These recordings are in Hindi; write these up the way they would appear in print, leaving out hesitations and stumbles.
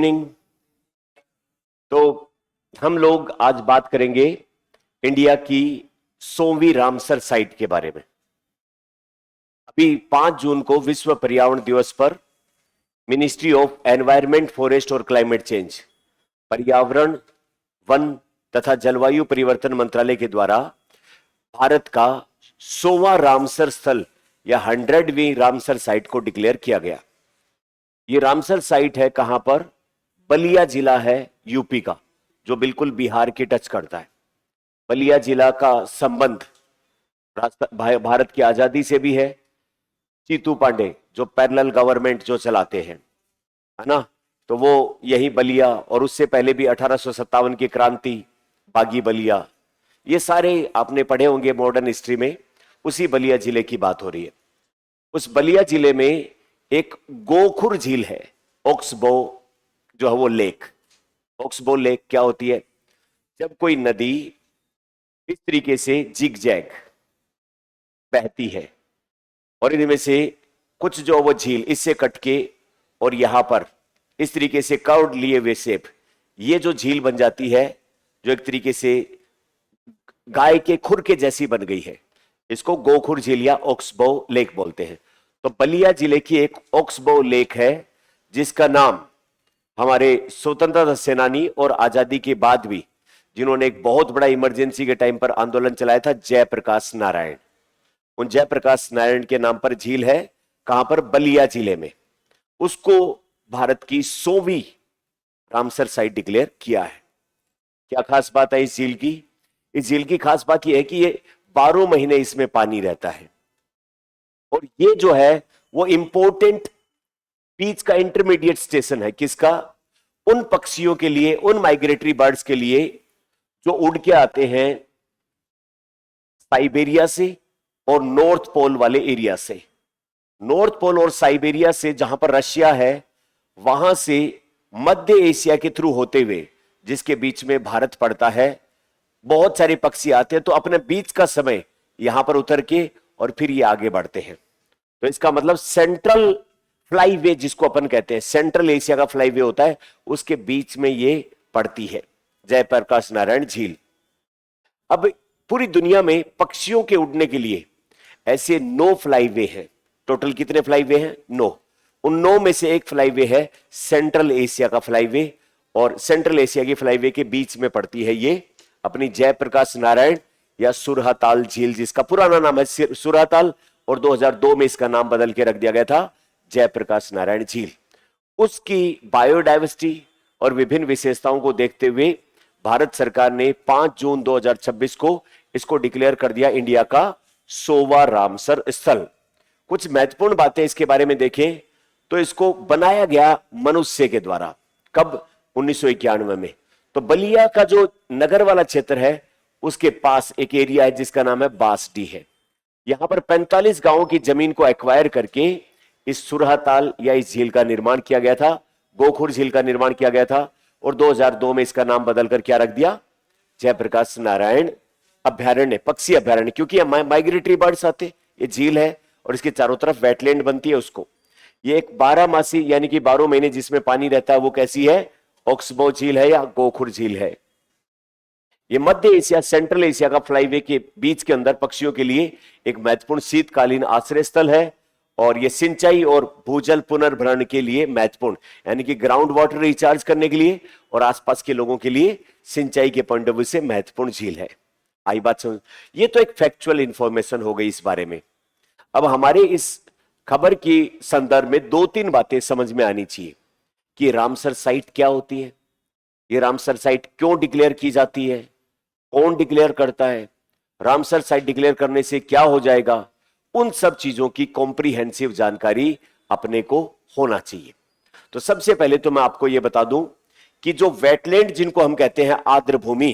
इवनिंग। तो हम लोग आज बात करेंगे इंडिया की 100वीं रामसर साइट के बारे में। अभी 5 जून को विश्व पर्यावरण दिवस पर मिनिस्ट्री ऑफ एनवायरनमेंट, फॉरेस्ट और क्लाइमेट चेंज, पर्यावरण, वन तथा जलवायु परिवर्तन मंत्रालय के द्वारा भारत का 100वां रामसर स्थल या 100वीं रामसर साइट को डिक्लेयर किया गया। ये रामसर साइट है कहां पर? बलिया जिला है यूपी का, जो बिल्कुल बिहार के टच करता है। बलिया जिला का संबंध भारत की आजादी से भी है। चीतू पांडे जो पैरेलल गवर्नमेंट जो चलाते हैं, है ना, तो वो यही बलिया, और उससे पहले भी 1857 की क्रांति, बागी बलिया, ये सारे आपने पढ़े होंगे मॉडर्न हिस्ट्री में। उसी बलिया जिले की बात हो रही है। उस बलिया जिले में एक गोखुर झील है, ओक्सबो जो है वो लेक। ओक्सबो लेक क्या होती है? जब कोई नदी इस तरीके से जिग जैग बहती है और इनमें से कुछ जो वो झील इससे कट के और यहां पर इस तरीके से कर्व लिए हुए शेप, ये जो झील बन जाती है, जो एक तरीके से गाय के खुर के जैसी बन गई है, इसको गोखुर झील या ओक्सबो लेक बोलते हैं। तो बलिया जिले की एक ओक्सबो लेक है जिसका नाम हमारे स्वतंत्रता सेनानी और आजादी के बाद भी जिन्होंने एक बहुत बड़ा इमरजेंसी के टाइम पर आंदोलन चलाया था, जयप्रकाश नारायण, उन जयप्रकाश नारायण के नाम पर झील है। कहां पर? बलिया जिले में। उसको भारत की 100वीं रामसर साइट डिक्लेयर किया है। क्या खास बात है इस झील की? इस झील की खास बात यह है कि ये 12 महीने इसमें पानी रहता है, और ये जो है वो इंपोर्टेंट बीच का इंटरमीडिएट स्टेशन है। किसका? उन पक्षियों के लिए, उन माइग्रेटरी बर्ड्स के लिए जो उड़ के आते हैं साइबेरिया से और नॉर्थ पोल वाले एरिया से। नॉर्थ पोल और साइबेरिया से, जहां पर रशिया है, वहां से मध्य एशिया के थ्रू होते हुए, जिसके बीच में भारत पड़ता है, बहुत सारे पक्षी आते हैं। तो अपने बीच का समय यहां पर उतर के और फिर ये आगे बढ़ते हैं। तो इसका मतलब सेंट्रल फ्लाईवे जिसको अपन कहते हैं, सेंट्रल एशिया का फ्लाईवे होता है, उसके बीच में ये पड़ती है जयप्रकाश नारायण झील। अब पूरी दुनिया में पक्षियों के उड़ने के लिए ऐसे 9 फ्लाईवे हैं। टोटल कितने फ्लाईवे हैं? 9। उन 9 में से एक फ्लाईवे है सेंट्रल एशिया का फ्लाईवे, और सेंट्रल एशिया की फ्लाईवे के बीच में पड़ती है ये अपनी जयप्रकाश नारायण या सुरहाताल झील, जिसका पुराना नाम है सुरहाताल, और 2002 में इसका नाम बदल के रख दिया गया था जयप्रकाश नारायण झील। उसकी बायोडायवर्सिटी और विभिन्न विशेषताओं को देखते हुए भारत सरकार ने 5 जून 2026 को इसको डिक्लेयर कर दिया इंडिया का 100वां रामसर स्थल। कुछ महत्वपूर्ण बातें इसके बारे में देखें तो इसको बनाया गया मनुष्य के द्वारा। कब? 1991 में। तो बलिया का जो नगर वाला क्षेत्र है उसके पास एक एरिया है जिसका नाम है बासडी है। यहां पर 45 गांवों की जमीन को एक्वायर करके इस सुरहाताल या इस झील का निर्माण किया गया था, गोखुर झील का निर्माण किया गया था, और 2002 में इसका नाम बदलकर क्या रख दिया? जयप्रकाश नारायण अभ्यारण्य, पक्षी अभ्यारण्य, क्योंकि यहां माइग्रेटरी बर्ड्स आते। ये झील है और इसके चारों तरफ वेटलैंड बनती है उसको। ये एक 12 मासी यानी कि 12 महीने जिसमें पानी रहता है, वो कैसी है? ओक्सबो झील है या गोखुर झील है। ये मध्य एशिया, सेंट्रल एशिया का फ्लाईवे के बीच के अंदर पक्षियों के लिए एक महत्वपूर्ण शीतकालीन आश्रय स्थल है, और ये सिंचाई और भूजल पुनर्भरण के लिए महत्वपूर्ण, यानी कि ग्राउंड वाटर रिचार्ज करने के लिए और आसपास के लोगों के लिए सिंचाई के पॉइंट ऑफ व्यू से महत्वपूर्ण झील है। आई बात समझ? ये तो एक फैक्चुअल इंफॉर्मेशन हो गई इस बारे में। अब हमारे इस खबर की संदर्भ में 2-3 बातें समझ में आनी चाहिए कि रामसर साइट क्या होती है, ये रामसर साइट क्यों डिक्लेयर की जाती है, कौन डिक्लेयर करता है, रामसर साइट डिक्लेयर करने से क्या हो जाएगा, उन सब चीजों की कॉम्प्रिहेंसिव जानकारी अपने को होना चाहिए। तो सबसे पहले तो मैं आपको यह बता दूं कि जो वेटलैंड जिनको हम कहते हैं आर्द्र भूमि,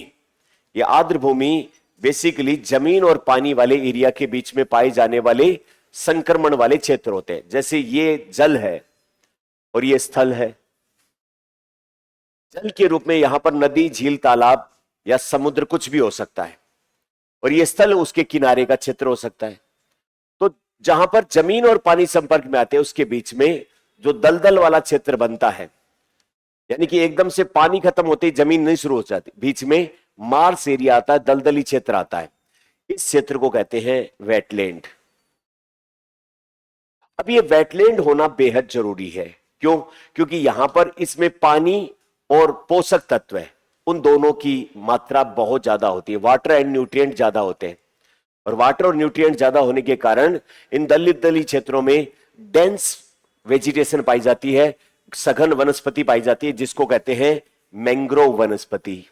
ये आर्द्र भूमि बेसिकली जमीन और पानी वाले एरिया के बीच में पाए जाने वाले संक्रमण वाले क्षेत्र होते हैं। जैसे ये जल है और ये स्थल है। जल के रूप में यहां पर नदी, झील, तालाब या समुद्र कुछ भी हो सकता है, और ये स्थल उसके किनारे का क्षेत्र हो सकता है। तो जहां पर जमीन और पानी संपर्क में आते हैं उसके बीच में जो दलदल वाला क्षेत्र बनता है, यानी कि एकदम से पानी खत्म होते ही जमीन नहीं शुरू हो जाती, बीच में मार्श एरिया आता है, दलदली क्षेत्र आता है, इस क्षेत्र को कहते हैं वेटलैंड। अब ये वेटलैंड होना बेहद जरूरी है, क्यों? क्योंकि यहां पर इसमें पानी और पोषक तत्व है, उन दोनों की मात्रा बहुत ज्यादा होती है, वाटर एंड न्यूट्रिएंट ज्यादा होते हैं, और वाटर और न्यूट्रिएंट ज्यादा होने के कारण इन दलदली क्षेत्रों में डेंस वेजिटेशन पाई जाती है, सघन वनस्पति पाई जाती है, जिसको कहते हैं मैंग्रोव वनस्पति।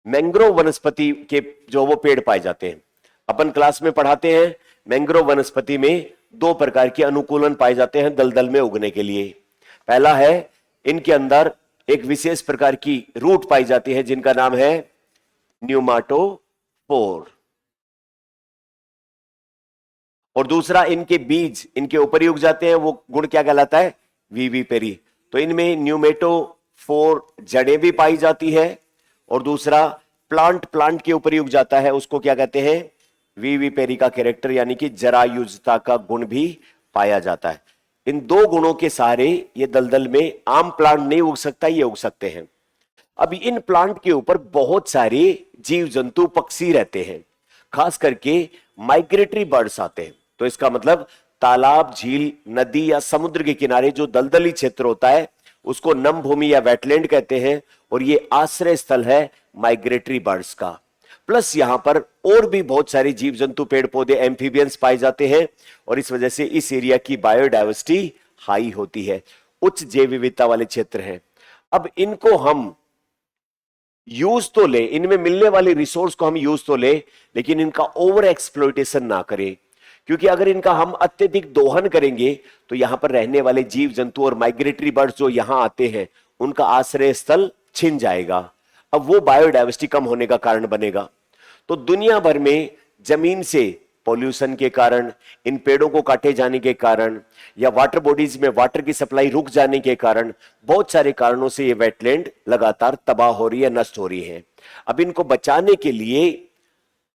मैंग्रोव वनस्पति के जो वो पेड़ पाए जाते हैं, अपन क्लास में पढ़ाते हैं, मैंग्रोव वनस्पति में दो प्रकार के अनुकूलन पाए जाते हैं दलदल में उगने के लिए। पहला है, इनके अंदर एक विशेष प्रकार की रूट पाई जाती है जिनका नाम है न्यूमाटोफोर, और दूसरा इनके बीज इनके ऊपर ही उग जाते हैं, वो गुण क्या कहलाता है? विविपेरी। तो इनमें न्यूमेटोफोर जड़ें भी पाई जाती है, और दूसरा प्लांट के ऊपर ही उग जाता है, उसको क्या कहते हैं? विविपेरी का कैरेक्टर, यानी कि जरायुजता का गुण भी पाया जाता है। इन दो गुणों के सहारे ये दलदल में आम प्लांट नहीं उग सकता, ये उग सकते हैं। अब इन प्लांट के ऊपर बहुत सारे जीव जंतु पक्षी रहते हैं, खास करके माइग्रेटरी बर्ड्स आते हैं। तो इसका मतलब तालाब, झील, नदी या समुद्र के किनारे जो दलदली क्षेत्र होता है उसको नम भूमि या वेटलैंड कहते हैं, और ये आश्रय स्थल है माइग्रेटरी बर्ड्स का। प्लस यहां पर और भी बहुत सारे जीव जंतु, पेड़ पौधे, एम्फीबियंस पाए जाते हैं, और इस वजह से इस एरिया की बायोडाइवर्सिटी हाई होती है, उच्च जैव विविधता वाले क्षेत्र हैं। अब इनको हम यूज तो ले, इनमें मिलने वाले रिसोर्स को हम यूज तो ले, लेकिन इनका ओवर एक्सप्लॉइटेशन ना करें, क्योंकि अगर इनका हम अत्यधिक दोहन करेंगे तो यहां पर रहने वाले जीव जंतु और माइग्रेटरी बर्ड्स जो यहां आते हैं उनका आश्रय स्थल छिन जाएगा। अब वो बायोडाइवर्सिटी कम होने का कारण बनेगा। तो दुनिया भर में जमीन से पॉल्यूशन के कारण, इन पेड़ों को काटे जाने के कारण, या वाटर बॉडीज में वाटर की सप्लाई रुक जाने के कारण, बहुत सारे कारणों से ये वेटलैंड लगातार तबाह हो रही है, नष्ट हो रही है। अब इनको बचाने के लिए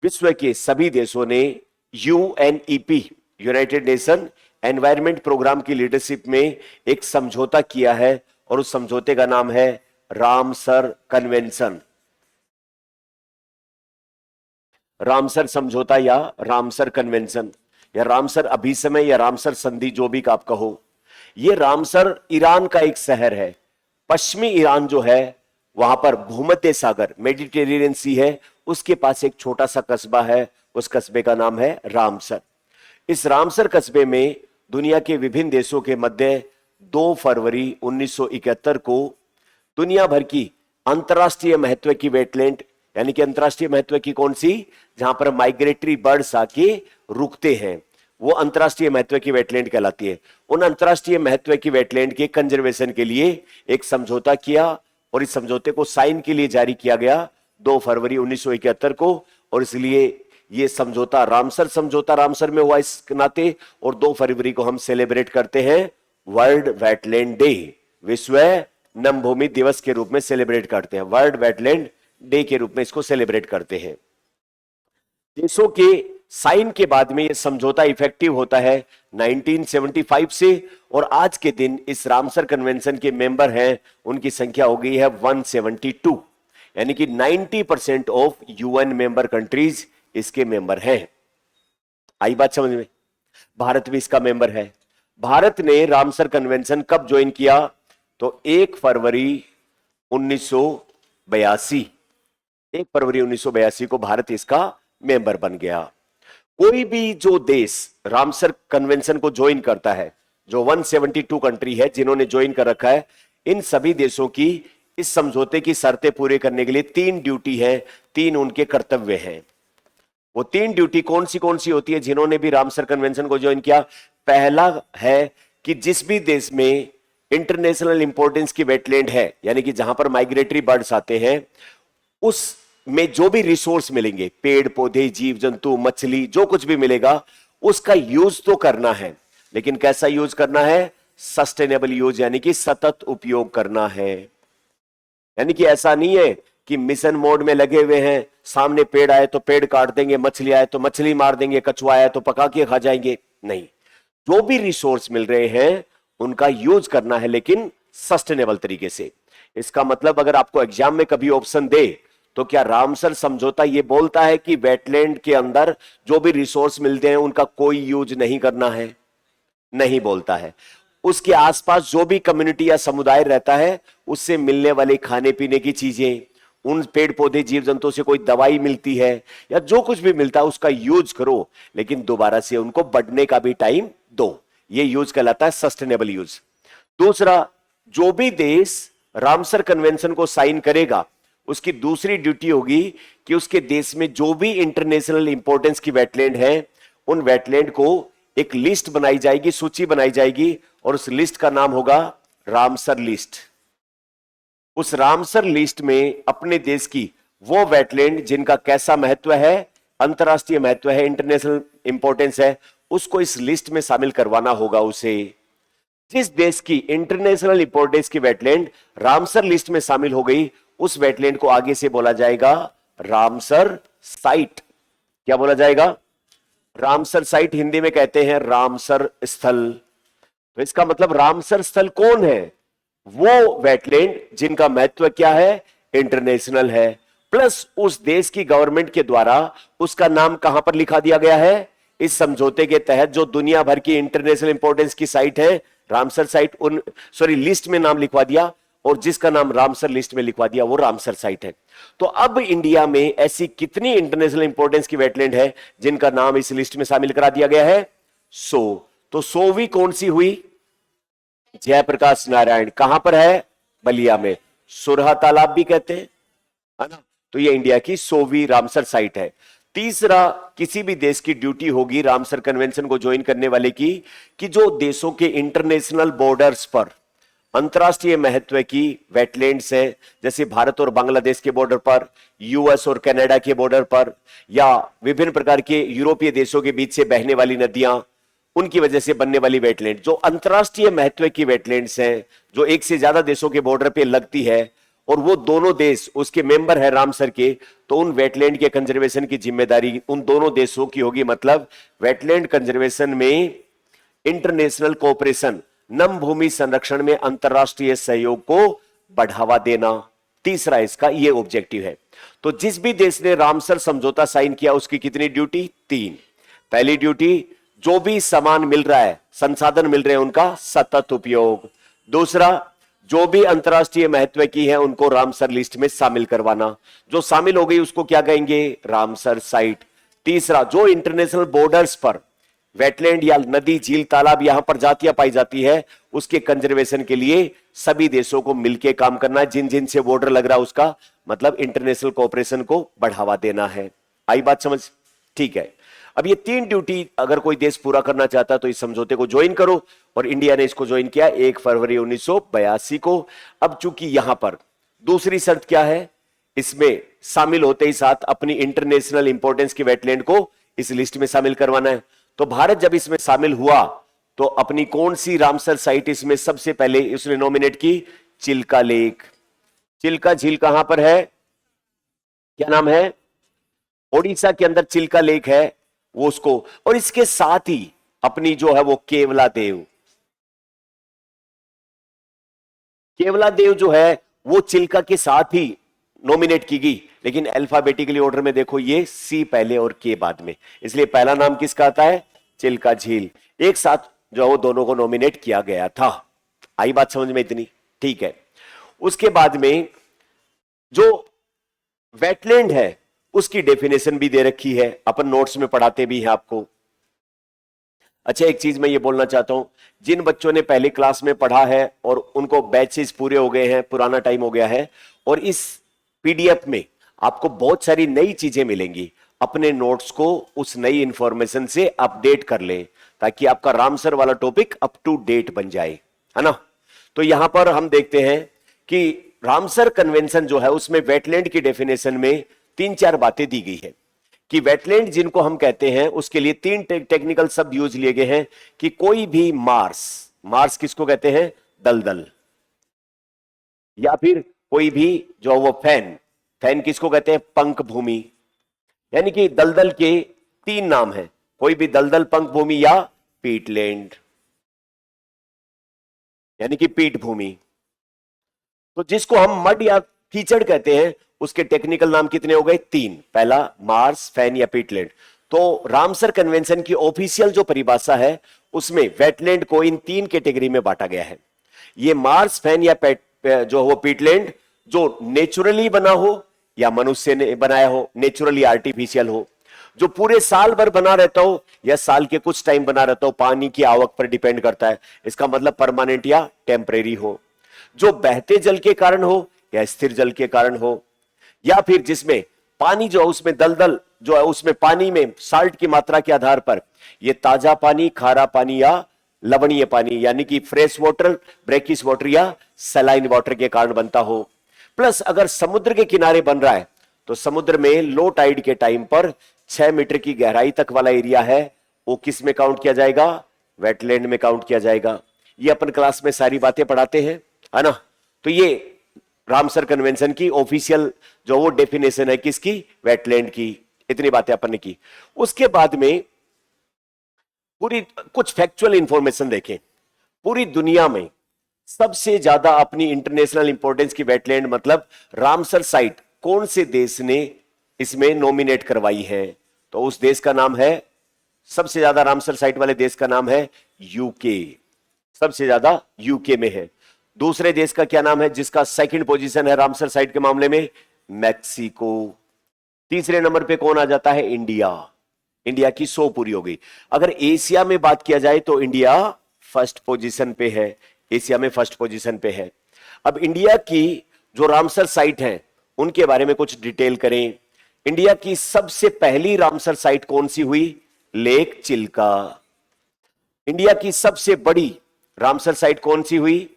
विश्व के सभी देशों ने UNEP, united nation environment programme की लीडरशिप में एक समझौता किया है, और उस समझौते का नाम है रामसर कन्वेंशन। रामसर समझौता या रामसर कन्वेंशन या रामसर अभिसमय या रामसर संधि, जो भी आप कहो। यह रामसर ईरान का एक शहर है। पश्चिमी ईरान जो है वहां पर भूमध्य सागर, मेडिटेरेनियन सी है, उसके पास एक छोटा सा कस्बा है, उस कस्बे का नाम है रामसर। इस रामसर कस्बे में दुनिया के विभिन्न देशों के मध्य 2 फरवरी 1971 को दुनिया भर की अंतरराष्ट्रीय महत्व की वेटलैंड, यानी कि अंतरराष्ट्रीय महत्व की कौन सी, जहां पर माइग्रेटरी बर्ड्स आके रुकते हैं, वो अंतरराष्ट्रीय महत्व की वेटलैंड कहलाती है। उन अंतरराष्ट्रीय महत्व की वेटलैंड के कंजर्वेशन के लिए एक समझौता किया, और इस समझौते को साइन के लिए जारी किया गया 2 फरवरी 1971 को, और इसलिए ये समझौता रामसर में हुआ इस नाते, और 2 फरवरी को हम सेलिब्रेट करते हैं वर्ल्ड वेटलैंड डे, विश्व नम भूमि दिवस के रूप में सेलिब्रेट करते हैं, वर्ल्ड वेटलैंड डे के रूप में इसको सेलिब्रेट करते हैं। देशों के साइन के बाद में यह समझौता इफेक्टिव होता है 1975 से, और आज के दिन इस रामसर कन्वेंशन के मेंबर हैं, उनकी संख्या हो गई है 172, यानी कि 90% ऑफ यूएन मेंबर कंट्रीज इसके मेंबर हैं। आई बात समझ में? भारत भी इसका मेंबर है। भारत ने रामसर कन्वेंशन कब ज्वाइन किया? तो 1 फरवरी 1982, 1 फरवरी 1982 को भारत इसका मेंबर बन गया। कोई भी जो देश रामसर कन्वेंशन को ज्वाइन करता है, जो 172 कंट्री है जिन्होंने ज्वाइन कर रखा है, इन सभी देशों की इस समझौते की शर्तें पूरे करने के लिए 3 ड्यूटी है, 3 उनके कर्तव्य हैं। वो 3 ड्यूटी कौन सी होती है जिन्होंने भी रामसर कन्वेंशन को ज्वाइन किया? पहला है कि जिस भी देश में इंटरनेशनल इंपॉर्टेंस की वेटलैंड है, यानी कि जहां पर माइग्रेटरी बर्ड्स आते हैं, उस में जो भी रिसोर्स मिलेंगे, पेड़ पौधे, जीव जंतु, मछली, जो कुछ भी मिलेगा, उसका यूज तो करना है, लेकिन कैसा यूज करना है? सस्टेनेबल यूज, यानी कि सतत उपयोग करना है। यानी कि ऐसा नहीं है कि मिशन मोड में लगे हुए हैं, सामने पेड़ आए तो पेड़ काट देंगे, मछली आए तो मछली मार देंगे, कछुआ आए तो पका के खा जाएंगे। नहीं, जो भी रिसोर्स मिल रहे हैं उनका यूज करना है, लेकिन सस्टेनेबल तरीके से। इसका मतलब अगर आपको एग्जाम में कभी ऑप्शन दे तो क्या रामसर समझौता ये बोलता है कि वेटलैंड के अंदर जो भी रिसोर्स मिलते हैं उनका कोई यूज नहीं करना है? नहीं बोलता है। उसके आसपास जो भी कम्युनिटी या समुदाय रहता है उससे मिलने वाले खाने पीने की चीजें, उन पेड़ पौधे जीव जंतुओं से कोई दवाई मिलती है या जो कुछ भी मिलता है उसका यूज करो, लेकिन दोबारा से उनको बढ़ने का भी टाइम दो। ये यूज कहलाता है सस्टेनेबल यूज। दूसरा, जो भी देश रामसर कन्वेंशन को साइन करेगा उसकी दूसरी ड्यूटी होगी कि उसके देश में जो भी इंटरनेशनल इंपॉर्टेंस की वेटलैंड है उन वेटलैंड को एक लिस्ट बनाई जाएगी, सूची बनाई जाएगी, और उस लिस्ट का नाम होगा रामसर लिस्ट। उस रामसर लिस्ट में अपने देश की वो वेटलैंड जिनका कैसा महत्व है, अंतरराष्ट्रीय महत्व है, इंटरनेशनल इंपॉर्टेंस है, उसको इस लिस्ट में शामिल करवाना होगा उसे। जिस देश की इंटरनेशनल इंपॉर्टेंस की वेटलैंड रामसर लिस्ट में शामिल हो गई उस वेटलैंड को आगे से बोला जाएगा रामसर साइट। क्या बोला जाएगा? Ramsar site. हिंदी में कहते हैं रामसर स्थल। तो इसका मतलब रामसर स्थल कौन है? वो वेटलैंड जिनका महत्व क्या है, इंटरनेशनल है, प्लस उस देश की गवर्नमेंट के द्वारा उसका नाम कहां पर लिखा दिया गया है? इस समझौते के तहत जो दुनिया भर की इंटरनेशनल इंपॉर्टेंस की साइट है रामसर साइट, उन लिस्ट में नाम लिखवा दिया, और जिसका नाम रामसर लिस्ट में लिखवा दिया वो रामसर साइट है। तो अब इंडिया में ऐसी कितनी इंटरनेशनल इंपॉर्टेंस की वेटलैंड है जिनका नाम इस लिस्ट में शामिल करा दिया गया है? 100। तो 100वीं कौन सी हुई? जयप्रकाश नारायण। कहां पर है? बलिया में। सुरहा तालाब भी कहते हैं, है ना? तो ये इंडिया की 100वीं रामसर साइट है। तीसरा, किसी भी देश की ड्यूटी होगी रामसर कन्वेंशन को ज्वाइन करने वाले की कि जो देशों के इंटरनेशनल बॉर्डर्स पर अंतरराष्ट्रीय महत्व की वेटलैंड्स है, जैसे भारत और बांग्लादेश के बॉर्डर पर, यूएस और कनाडा के बॉर्डर पर, या विभिन्न प्रकार के यूरोपीय देशों के बीच से बहने वाली नदियां, उनकी वजह से बनने वाली वेटलैंड, जो अंतरराष्ट्रीय महत्व की वेटलैंड्स हैं, जो एक से ज्यादा देशों के बॉर्डर पे लगती है और वो दोनों देश उसके मेंबर है रामसर के, तो उन वेटलैंड के कंजर्वेशन की जिम्मेदारी उन दोनों देशों की होगी। मतलब वेटलैंड कंजर्वेशन में इंटरनेशनल कोऑपरेशन, नम भूमि संरक्षण में अंतरराष्ट्रीय सहयोग को बढ़ावा देना, तीसरा इसका ये ऑब्जेक्टिव है। तो जिस भी देश ने रामसर समझौता साइन किया उसकी कितनी ड्यूटी? 3। पहली ड्यूटी, जो भी सामान मिल रहा है, संसाधन मिल रहे हैं, उनका सतत उपयोग। दूसरा, जो भी अंतरराष्ट्रीय महत्व की है उनको रामसर लिस्ट में शामिल करवाना। जो शामिल हो गई उसको क्या कहेंगे? Ramsar site. तीसरा, जो इंटरनेशनल बॉर्डर्स पर वेटलैंड या नदी, झील, तालाब यहां पर जातियां पाई जाती है उसके कंजर्वेशन के लिए सभी देशों को मिलकर काम करना है, जिन जिन से बॉर्डर लग रहा है उसका, मतलब इंटरनेशनल कोऑपरेशन को बढ़ावा देना है। आई बात समझ? ठीक है। अब ये 3 ड्यूटी अगर कोई देश पूरा करना चाहता है तो इस समझौते को ज्वाइन करो, और इंडिया ने इसको ज्वाइन किया 1 फरवरी 1982 को। अब चूंकि यहां पर दूसरी शर्त क्या है, इसमें शामिल होते ही साथ अपनी इंटरनेशनल इंपॉर्टेंस की वेटलैंड को इस लिस्ट में शामिल करवाना है। तो भारत जब इसमें शामिल हुआ तो अपनी कौन सी रामसर साइट इसमें सबसे पहले उसने नॉमिनेट की? चिल्का लेक। चिल्का झील कहां पर है? क्या नाम है? ओडिशा के अंदर चिल्का लेक है वो उसको, और इसके साथ ही अपनी जो है वो केवला देव, केवला देव जो है वो चिल्का के साथ ही नॉमिनेट की गई, लेकिन अल्फाबेटिकली ऑर्डर में देखो ये सी पहले और के बाद में, इसलिए पहला नाम किसका आता है? चिल्का झील। एक साथ जो है वो दोनों को नॉमिनेट किया गया था। आई बात समझ में इतनी? ठीक है। उसके बाद में जो वेटलैंड है उसकी डेफिनेशन भी दे रखी है, अपन नोट्स में पढ़ाते भी हैं आपको। अच्छा, एक चीज मैं ये बोलना चाहता हूं, जिन बच्चों ने पहले क्लास में पढ़ा है और उनको बैचेस पूरे हो गए हैं, पुराना टाइम हो गया है, और इस पीडीएफ में आपको बहुत सारी नई चीजें मिलेंगी, अपने नोट्स को उस नई इंफॉर्मेशन से अपडेट कर लें ताकि आपका रामसर वाला टॉपिक अप टू डेट बन जाए, है ना? तो यहां पर हम देखते हैं कि रामसर कन्वेंशन जो है उसमें वेटलैंड की डेफिनेशन में 3-4 बातें दी गई है कि वेटलैंड जिनको हम कहते हैं उसके लिए 3 टेक्निकल शब्द यूज लिए गए हैं कि कोई भी मार्स किसको कहते हैं? दलदल। या फिर कोई भी जो वो फैन किसको कहते हैं? पंख भूमि। यानी कि दलदल के 3 नाम हैं, कोई भी दलदल, पंख भूमि या पीटलैंड, यानी कि पीठ भूमि। तो जिसको हम मड या कीचड़ कहते हैं उसके टेक्निकल नाम कितने हो गए? 3। पहला मार्स, फैन या पीटलैंड। तो रामसर कन्वेंशन की ऑफिशियल जो परिभाषा है उसमें वेटलैंड को इन 3 कैटेगरी में बांटा गया है। ये मार्स, फैन या जो वो पीटलैंड जो नेचुरली बना हो या मनुष्य ने बनाया हो, नेचुरली आर्टिफिशियल हो, जो पूरे साल भर बना रहता हो या साल के कुछ टाइम बना रहता हो, पानी की आवक पर डिपेंड करता है, इसका मतलब परमानेंट या टेम्परेरी हो, जो बहते जल के कारण हो या स्थिर जल के कारण हो, या फिर जिसमें पानी जो है उसमें दलदल जो है उसमें पानी में साल्ट की मात्रा के आधार पर ये ताजा पानी, खारा पानी या लवणीय पानी यानी कि फ्रेश वाटर, ब्रेकिश वाटर या सलाइन वाटर के कारण बनता हो। प्लस अगर समुद्र के किनारे बन रहा है तो समुद्र में लो टाइड के टाइम पर 6 मीटर की गहराई तक वाला एरिया है वो किस में काउंट किया जाएगा? वेटलैंड में काउंट किया जाएगा। ये अपन क्लास में सारी बातें पढ़ाते हैं, है ना। तो ये रामसर कन्वेंशन की ऑफिशियल जो वो डेफिनेशन है किसकी? वेटलैंड की। इतनी बातें अपन ने की। उसके बाद में पूरी कुछ फैक्चुअल इंफॉर्मेशन देखें। पूरी दुनिया में सबसे ज्यादा अपनी इंटरनेशनल इंपॉर्टेंस की वेटलैंड मतलब रामसर साइट कौन से देश ने इसमें नॉमिनेट करवाई है? तो उस देश का नाम है, सबसे ज्यादा रामसर साइट वाले देश का नाम है यूके। सबसे ज्यादा यूके में है। दूसरे देश का क्या नाम है जिसका सेकंड पोजीशन है रामसर साइट के मामले में? मैक्सिको। तीसरे नंबर पे कौन आ जाता है? इंडिया। इंडिया की 100 पूरी हो गई। अगर एशिया में बात किया जाए तो इंडिया फर्स्ट पोजीशन पे है, एशिया में फर्स्ट पोजीशन पे है। अब इंडिया की जो रामसर साइट है उनके बारे में कुछ डिटेल करें। इंडिया की सबसे पहली रामसर साइट कौन सी हुई? लेक चिल्का। इंडिया की सबसे बड़ी रामसर साइट कौन सी हुई?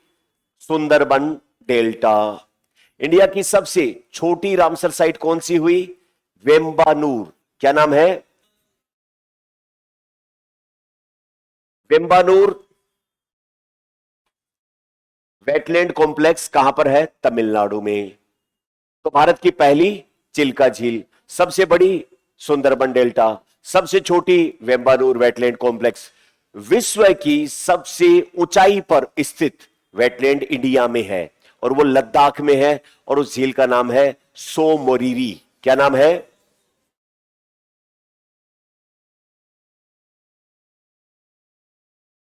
सुंदरबन डेल्टा। इंडिया की सबसे छोटी रामसर साइट कौन सी हुई? वेम्बानूर। क्या नाम है? वेम्बानूर वेटलैंड कॉम्प्लेक्स कहां पर है? तमिलनाडु में। तो भारत की पहली चिल्का झील, सबसे बड़ी सुंदरबन डेल्टा, सबसे छोटी वेम्बानूर वेटलैंड कॉम्प्लेक्स। विश्व की सबसे ऊंचाई पर स्थित वेटलैंड इंडिया में है और वो लद्दाख में है और उस झील का नाम है सो मोरिरी। क्या नाम है?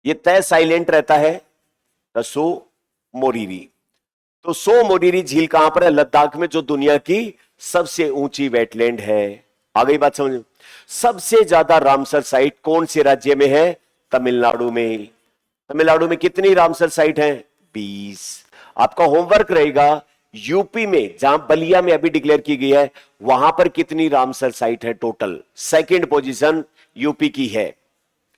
ये तय साइलेंट रहता है सो मोरिरी। तो सो मोरिरी झील कहां पर है? लद्दाख में, जो दुनिया की सबसे ऊंची वेटलैंड है। आ गई बात समझ? सबसे ज्यादा रामसर साइट कौन से राज्य में है? तमिलनाडु में। तमिलनाडु में कितनी रामसर साइट है? 20। आपका होमवर्क रहेगा यूपी में जहां बलिया में अभी डिक्लेयर की गई है वहां पर कितनी रामसर साइट है टोटल? सेकंड पोजीशन यूपी की है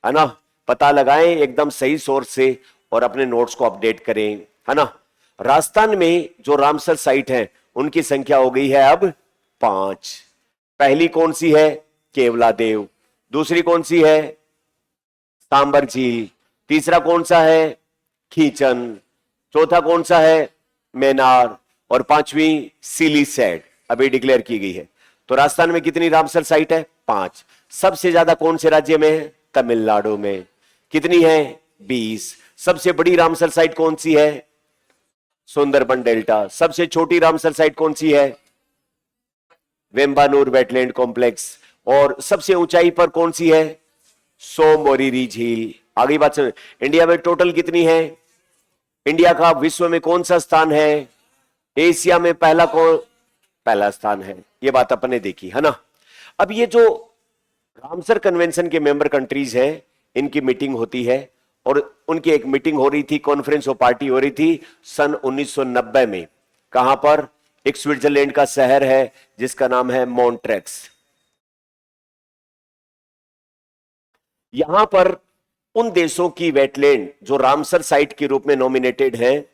ना। पता लगाएं एकदम सही सोर्स से और अपने नोट्स को अपडेट करें, है ना। राजस्थान में जो रामसर साइट है उनकी संख्या हो गई है अब 5। पहली कौन सी है? केवलादेव। दूसरी कौन सी है? सांबर झील। तीसरा कौन सा है? खींचन। चौथा कौन सा है? मेनार। और पांचवी सिलीसेड अभी डिक्लेयर की गई है। तो राजस्थान में कितनी रामसर साइट है? 5। सबसे ज्यादा कौन से राज्य में है? तमिलनाडु में। कितनी है? 20। सबसे बड़ी रामसर साइट कौन सी है? सुंदरबन डेल्टा। सबसे छोटी रामसर साइट कौन सी है? वेम्बानूर वेटलैंड कॉम्प्लेक्स। और सबसे ऊंचाई पर कौन सी है? सो मोरिरी झील। आगे बात सुन। इंडिया में टोटल कितनी है? इंडिया का विश्व में कौन सा स्थान है? एशिया में पहला स्थान है। ये बात अपन ने देखी, है ना। अब ये जो रामसर कन्वेंशन के मेंबर कंट्रीज हैं इनकी मीटिंग होती है और उनकी एक मीटिंग हो रही थी, कॉन्फ्रेंस ऑफ पार्टी हो रही थी सन 1990 में। कहां पर? एक स्विट्जरलैंड का शहर है जिसका नाम है मॉन्ट्रेक्स। यहां पर उन देशों की वेटलैंड जो रामसर साइट के रूप में नॉमिनेटेड हैं,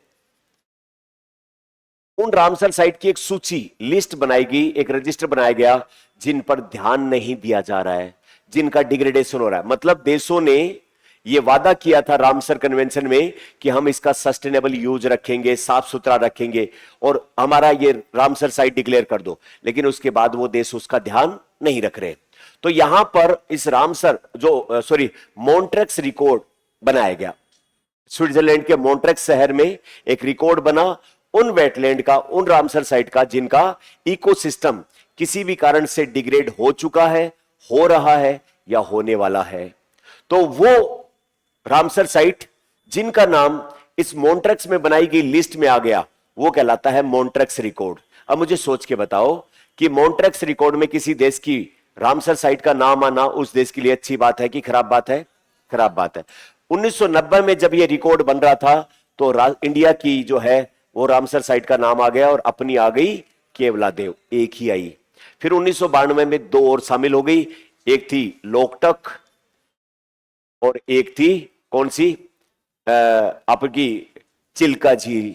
उन रामसर साइट की एक सूची, लिस्ट बनाई गई, एक रजिस्टर बनाया गया जिन पर ध्यान नहीं दिया जा रहा है, जिनका डिग्रेडेशन हो रहा है। मतलब देशों ने यह वादा किया था रामसर कन्वेंशन में कि हम इसका सस्टेनेबल यूज रखेंगे, साफ सुथरा रखेंगे और हमारा ये रामसर साइट डिक्लेयर कर दो, लेकिन उसके बाद वो देश उसका ध्यान नहीं रख रहे। तो यहां पर इस रामसर मॉन्ट्रेक्स रिकॉर्ड बनाया गया। स्विट्जरलैंड के मॉन्ट्रेक्स शहर में एक रिकॉर्ड बना उन वेटलैंड का, उन रामसर साइट का जिनका इकोसिस्टम किसी भी कारण से डिग्रेड हो चुका है, हो रहा है या होने वाला है। तो वो रामसर साइट जिनका नाम इस मॉन्ट्रेक्स में बनाई गई लिस्ट में आ गया, वो कहलाता है मॉन्ट्रेक्स रिकॉर्ड। अब मुझे सोच के बताओ कि मॉन्ट्रेक्स रिकॉर्ड में किसी देश की रामसर साइट का नाम आना उस देश के लिए अच्छी बात है कि खराब बात है? खराब बात है। 1990 में जब ये रिकॉर्ड बन रहा था तो इंडिया की जो है वो रामसर साइट का नाम आ गया और अपनी आ गई केवलादेव, एक ही आई। फिर 1992 में दो और शामिल हो गई, एक थी लोकटक और एक थी कौन सी, आपकी चिल्का झील।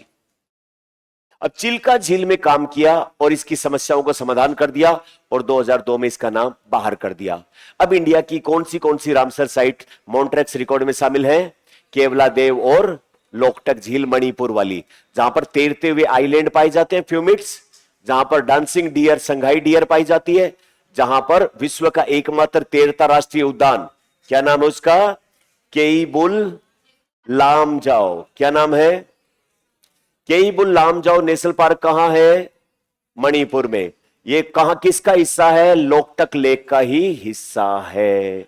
अब चिल्का झील में काम किया और इसकी समस्याओं का समाधान कर दिया और 2002 में इसका नाम बाहर कर दिया। अब इंडिया की कौन सी रामसर साइट मॉन्ट्रेक्स रिकॉर्ड में शामिल है? केवलादेव और लोकटक झील मणिपुर वाली, जहां पर तैरते हुए आइलैंड पाए जाते हैं फ्यूमिट्स, जहां पर डांसिंग डियर, संघाई डियर पाई जाती है, जहां पर विश्व का एकमात्र तैरता राष्ट्रीय उद्यान, क्या नाम है उसका? केईबुल लामजाओ। क्या नाम है? केईबुल लामजाओ नेशनल पार्क कहां है? मणिपुर में। ये कहां, किसका हिस्सा है? लोकटक लेक का ही हिस्सा है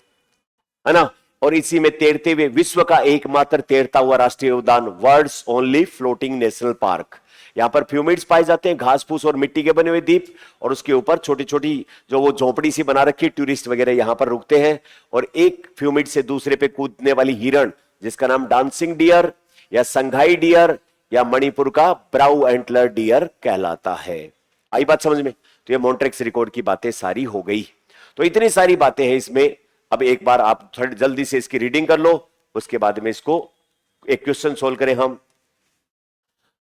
ना। और इसी में तैरते हुए विश्व का एकमात्र तैरता हुआ राष्ट्रीय उद्यान, world's only floating national park. यहां पर फ्यूमिड्स पाए जाते हैं, घास फूस और मिट्टी के बने हुए द्वीप, और उसके ऊपर छोटी छोटी जो वो झोपड़ी सी बना रखी, टूरिस्ट वगैरह यहां पर रुकते हैं। और एक फ्यूमिड से दूसरे पे कूदने वाली हिरण जिसका नाम डांसिंग डियर या संघाई डियर या मणिपुर का ब्राउ एंटलर डियर कहलाता है। आई बात समझ में? तो ये मॉन्ट्रेक्स रिकॉर्ड की बातें सारी हो गई। तो इतनी सारी बातें हैं इसमें। अब एक बार आप थोड़ी जल्दी से इसकी रीडिंग कर लो, उसके बाद में इसको एक क्वेश्चन सोल्व करें हम।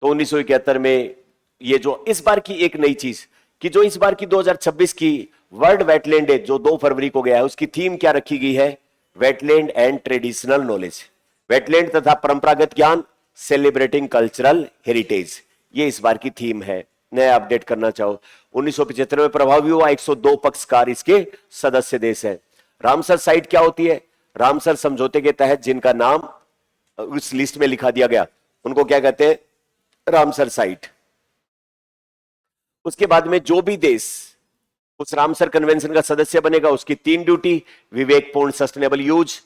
तो 1971 में ये जो इस बार की एक नई चीज कि जो इस बार की 2026 की वर्ल्ड वेटलैंड डे जो 2 फरवरी को गया है, उसकी थीम क्या रखी गई है? Wetland and traditional knowledge, wetland तथा परंपरागत ज्ञान, सेलिब्रेटिंग कल्चरल हेरिटेज, ये इस बार की थीम है। नया अपडेट करना चाहो, 1975 में प्रभावी हुआ, 102 पक्षकार इसके सदस्य देश है। रामसर साइट क्या होती है? रामसर समझौते के तहत जिनका नाम उस लिस्ट में लिखा दिया गया उनको क्या कहते हैं? Ramsar site. उसके बाद में जो भी देश उस रामसर कन्वेंशन का सदस्य बनेगा उसकी 3 ड्यूटी: विवेकपूर्ण सस्टेनेबल यूज,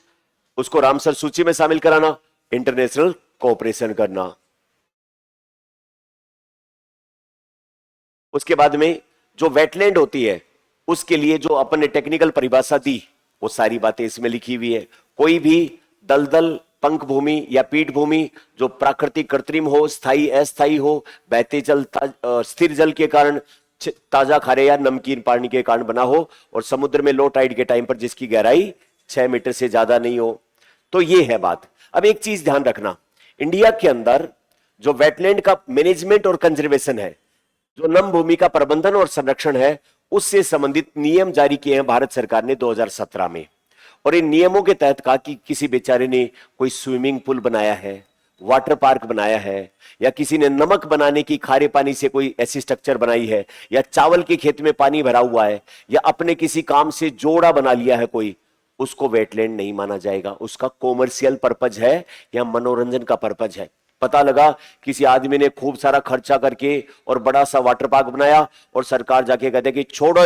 उसको रामसर सूची में शामिल कराना, इंटरनेशनल कोऑपरेशन करना। उसके बाद में जो वेटलैंड होती है उसके लिए जो अपन ने टेक्निकल परिभाषा दी वो सारी बातें इसमें लिखी हुई है। कोई भी दलदल, पंख भूमि या पीठ भूमि जो प्राकृतिक, कृत्रिम हो, स्थायी, अस्थायी हो, बहते जल, स्थिर जल के कारण, ताजा खारे या नमकीन पानी के कारण बना हो, और समुद्र में लो टाइड के टाइम पर जिसकी गहराई 6 मीटर से ज्यादा नहीं हो। तो ये है बात। अब एक चीज ध्यान रखना, इंडिया के अंदर जो वेटलैंड का मैनेजमेंट और कंजर्वेशन है, जो नम भूमि का प्रबंधन और संरक्षण है, उससे संबंधित नियम जारी किए हैं भारत सरकार ने 2017 में। और इन नियमों के तहत कहा कि किसी बेचारे ने कोई स्विमिंग पूल बनाया है, वाटर पार्क बनाया है, या किसी ने नमक बनाने की खारे पानी से कोई ऐसी स्ट्रक्चर बनाई है, या चावल के खेत में पानी भरा हुआ है, या अपने किसी काम से जोड़ा बना लिया है कोई, उसको वेटलैंड नहीं माना जाएगा। उसका कॉमर्शियल पर्पज है या मनोरंजन का पर्पज है। पता लगा किसी आदमी ने खूब सारा खर्चा करके और बड़ा सा वाटर पार्क बनाया और सरकार जाके कहते कि छोड़ो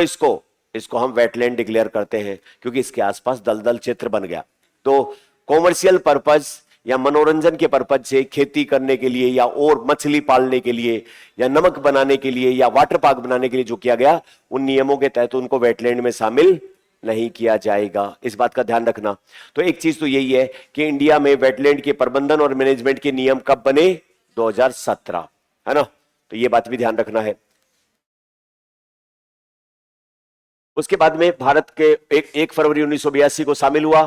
इसको हम वेटलैंड डिक्लेयर करते हैं क्योंकि इसके आसपास दलदल क्षेत्र बन गया। तो कॉमर्शियल पर्पज या मनोरंजन के पर्पज से खेती करने के लिए या और मछली पालने के लिए या नमक बनाने के लिए या वाटर पार्क बनाने के लिए जो किया गया, उन नियमों के तहत उनको वेटलैंड में शामिल नहीं किया जाएगा। इस बात का ध्यान रखना। तो एक चीज तो यही है कि इंडिया में वेटलैंड के प्रबंधन और मैनेजमेंट के नियम कब बने? 2017, है ना। तो ये बात भी ध्यान रखना है। उसके बाद में भारत के 1 फरवरी 1982 को शामिल हुआ,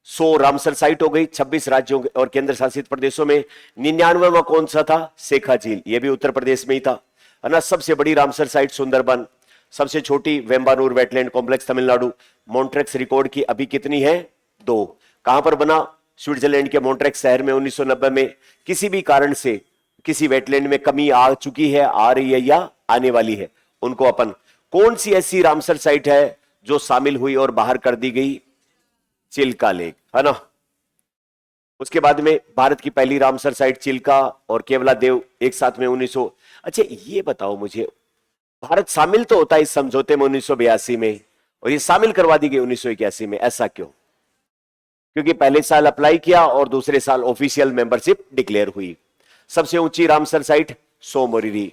100 रामसर साइट हो गई 26 राज्यों और केंद्र शासित प्रदेशों में। 99वां कौन सा था? शेखा झील, ये भी उत्तर प्रदेश में ही था, है ना। सबसे बड़ी रामसर साइट सुंदरबन, सबसे छोटी वेम्बानूर वेटलैंड कॉम्प्लेक्स तमिलनाडु। मॉन्ट्रेक्स रिकॉर्ड की अभी कितनी है? 2। कहां पर बना? स्विट्जरलैंड के मॉन्ट्रेक्स शहर में 1990 में। किसी भी कारण से किसी वेटलैंड में कमी आ चुकी है, आ रही है या आने वाली है, उनको अपन, कौन सी ऐसी रामसर साइट है जो शामिल हुई और बाहर कर दी गई? चिल्का लेक, है ना। उसके बाद में भारत की पहली रामसर साइट चिल्का और केवला देव एक साथ में 1900। अच्छा ये बताओ मुझे, भारत शामिल तो होता है इस समझौते में 1982 में, और ये शामिल करवा दी गई 1981 में, ऐसा क्यों? क्योंकि पहले साल अप्लाई किया और दूसरे साल ऑफिशियल मेंबरशिप डिक्लेयर हुई। सबसे ऊंची Ramsar site Tsomoriri.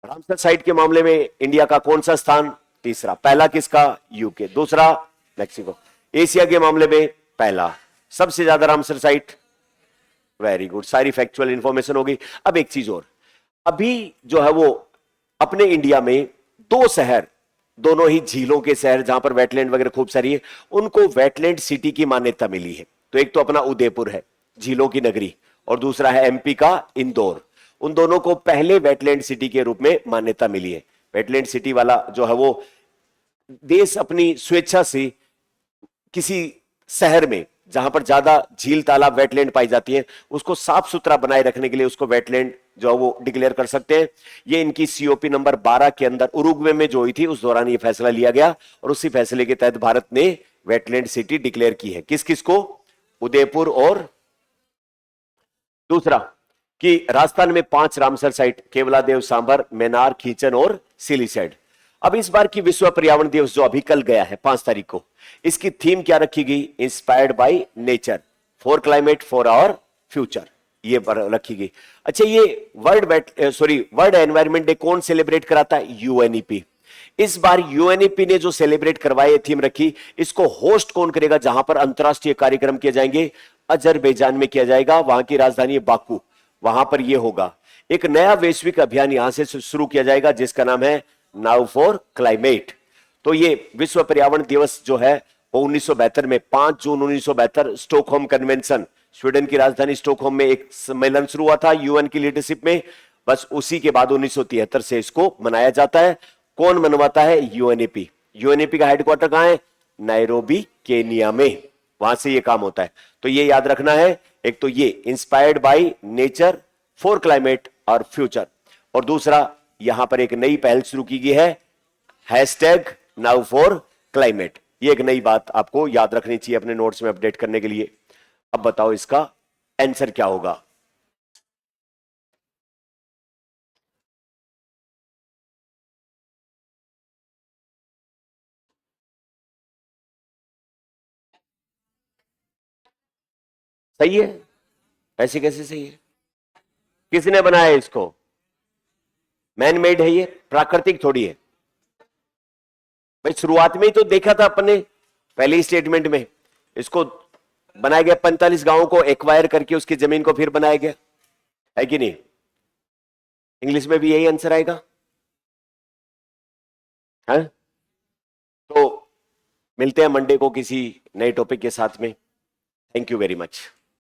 Ramsar site के मामले में इंडिया का कौन सा स्थान? तीसरा। पहला किसका? यूके। दूसरा मैक्सिको। एशिया के मामले में पहला। सबसे ज्यादा रामसर साइट। वेरी गुड, सारी फैक्चुअल इंफॉर्मेशन होगी। अब एक चीज और, अभी जो है वो अपने इंडिया में दो शहर, दोनों ही झीलों के शहर जहां पर वेटलैंड वगैरह खूब सारी है, उनको वेटलैंड सिटी की मान्यता मिली है। तो एक तो अपना उदयपुर है, झीलों की नगरी, और दूसरा है एमपी का इंदौर। उन दोनों को पहले वेटलैंड सिटी के रूप में मान्यता मिली है। वेटलैंड सिटी वाला जो है वो देश अपनी स्वेच्छा से किसी शहर में जहां पर ज्यादा झील तालाब वेटलैंड पाई जाती है, उसको साफ सुथरा बनाए रखने के लिए उसको वेटलैंड जो है वो डिक्लेयर कर सकते हैं। ये इनकी सीओपी नंबर 12 के अंदर उरुग्वे में जो हुई थी उस दौरान ये फैसला लिया गया, और उसी फैसले के तहत भारत ने वेटलैंड सिटी डिक्लेयर की है। किस किस को? उदयपुर, और दूसरा कि राजस्थान में 5 रामसर साइट, केवलादेव, सांभर, मैनार, खींचन और सिलीसेड। अब इस बार की विश्व पर्यावरण दिवस जो अभी कल गया है 5 तारीख को, इसकी थीम क्या रखी गई? Inspired by nature, for climate, for our future, ये रखी गई। अच्छा ये वर्ल्ड एनवायरमेंट डे कौन सेलिब्रेट कराता है? यूएनईपी। इस बार यूएनईपी ने जो सेलिब्रेट करवाए थीम रखी, इसको होस्ट कौन करेगा? जहां पर अंतरराष्ट्रीय कार्यक्रम किए जाएंगे, अजरबैजान में किया जाएगा, वहां की राजधानी बाकू, वहां पर यह होगा। एक नया वैश्विक अभियान यहां से शुरू किया जाएगा जिसका नाम है नाउ फॉर क्लाइमेट। तो ये विश्व पर्यावरण दिवस जो है वो 1972 में 5 जून 1972 स्टॉकहोम कन्वेंशन, स्वीडन की राजधानी स्टॉकहोम में एक सम्मेलन शुरू हुआ था यूएन की लीडरशिप में। बस उसी के बाद 1973 से इसको मनाया जाता है। कौन मनवाता है? यूएनईपी। यूएनईपी का हेडक्वार्टर कहां है? नायरोबी, केनिया में, वहां से ये काम होता है। तो ये याद रखना है, एक तो ये inspired by nature, for climate और फ्यूचर, और दूसरा यहां पर एक नई पहल शुरू की गई है, हैशटैग नाउ फॉर क्लाइमेट। ये एक नई बात आपको याद रखनी चाहिए अपने नोट्स में अपडेट करने के लिए। अब बताओ इसका आंसर क्या होगा? सही है? ऐसे कैसे सही है? किसने बनाया इसको? मैन मेड है, ये प्राकृतिक थोड़ी है भाई। शुरुआत में ही तो देखा था अपने पहले ही स्टेटमेंट में, इसको बनाया गया 45 गांवों को एक्वायर करके उसकी जमीन को फिर बनाया गया, है कि नहीं? इंग्लिश में भी यही आंसर आएगा, है? तो मिलते हैं मंडे को किसी नए टॉपिक के साथ में। Thank you very much.